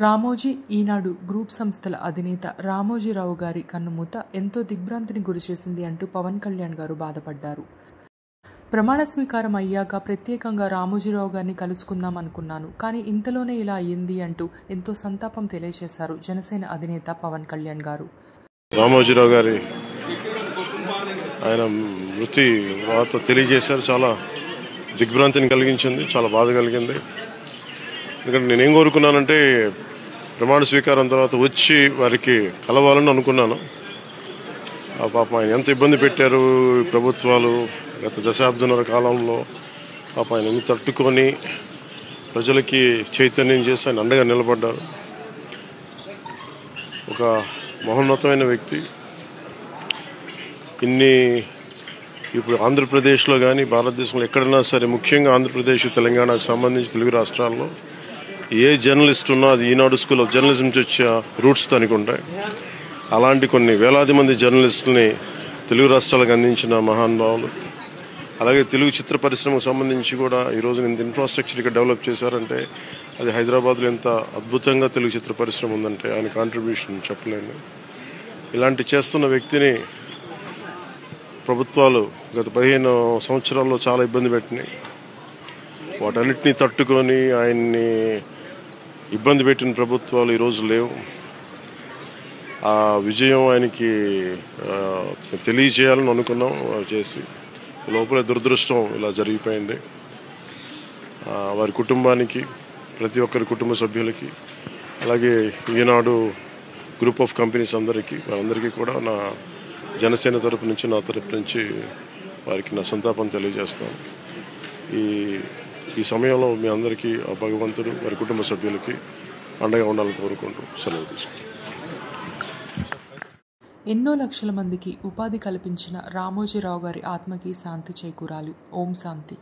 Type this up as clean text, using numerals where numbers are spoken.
రామోజీ ఈనాడు group సంస్థల అధినేత రామోజీరావు గారి కన్నుమూత ఎంతో దిగ్భ్రాంతిని గురిచేసింది అంటూ పవన్ కళ్యాణ్ గారు బాధపడ్డారు. ప్రమాణ స్వీకారం అయ్యాక ప్రత్యేకంగా రామోజీరావు గారిని కలుసుకుందాం అనుకున్నాను, కానీ ఇంతలోనే ఇలా అయ్యింది అంటూ ఎంతో సంతాపం తెలియజేశారు జనసేన అధినేత పవన్ కళ్యాణ్ గారు. రామోజీరావు గారి ఆయన మృతి వార్త తెలియజేశారు. చాలా దిగ్భ్రాంతిని కలిగించింది, చాలా బాధ కలిగింది. ఎందుకంటే నేనేం కోరుకున్నానంటే ప్రమాణ స్వీకారం తర్వాత వచ్చి వారికి కలవాలని అనుకున్నాను. ఆ పాపం ఆయన ఎంత ఇబ్బంది పెట్టారు ప్రభుత్వాలు గత దశాబ్దన్నర కాలంలో. పాప ఆయన ఎన్ని తట్టుకొని ప్రజలకి చైతన్యం చేసి ఆయన అండగా నిలబడ్డారు. ఒక మహోన్నతమైన వ్యక్తి. ఇప్పుడు ఆంధ్రప్రదేశ్లో కానీ భారతదేశంలో ఎక్కడైనా సరే, ముఖ్యంగా ఆంధ్రప్రదేశ్ తెలంగాణకు సంబంధించి తెలుగు రాష్ట్రాల్లో ఏ జర్నలిస్ట్ ఉన్నా అది ఈనాడు స్కూల్ ఆఫ్ జర్నలిజం నుంచి వచ్చే రూట్స్ దానికి ఉంటాయి. అలాంటి కొన్ని వేలాది మంది జర్నలిస్టులని తెలుగు రాష్ట్రాలకు అందించిన మహానుభావులు. అలాగే తెలుగు చిత్ర పరిశ్రమకు సంబంధించి కూడా ఈరోజు ఇంత ఇన్ఫ్రాస్ట్రక్చర్ ఇక్కడ డెవలప్ చేశారంటే అది హైదరాబాద్లో ఎంత అద్భుతంగా తెలుగు చిత్ర పరిశ్రమ ఉందంటే ఆయన కాంట్రిబ్యూషన్ చెప్పలేను. ఇలాంటి చేస్తున్న వ్యక్తిని ప్రభుత్వాలు గత 15 సంవత్సరాల్లో చాలా ఇబ్బంది పెట్టినాయి. వాటన్నిటినీ తట్టుకొని ఆయన్ని ఇబ్బంది పెట్టిన ప్రభుత్వాలు ఈరోజు లేవు. ఆ విజయం ఆయనకి తెలియజేయాలని అనుకున్నాం, చేసి లోపల దురదృష్టం ఇలా జరిగిపోయింది. వారి కుటుంబానికి, ప్రతి ఒక్కరి కుటుంబ సభ్యులకి, అలాగే ఈనాడు గ్రూప్ ఆఫ్ కంపెనీస్ వారందరికీ కూడా నా జనసేన తరపు నుంచి, నా తరపు నుంచి వారికి నా సంతాపం తెలియజేస్తాను. ఈ సమయంలో మీ అందరికీ ఆ భగవంతుడు వారి కుటుంబ సభ్యులకి అండగా ఉండాలని కోరుకుంటూ సెలవు తీసుకుంటాను. ఎన్నో లక్షల మందికి ఉపాధి కల్పించిన రామోజీరావు గారి ఆత్మకి శాంతి చేకూరాలి. ఓం శాంతి.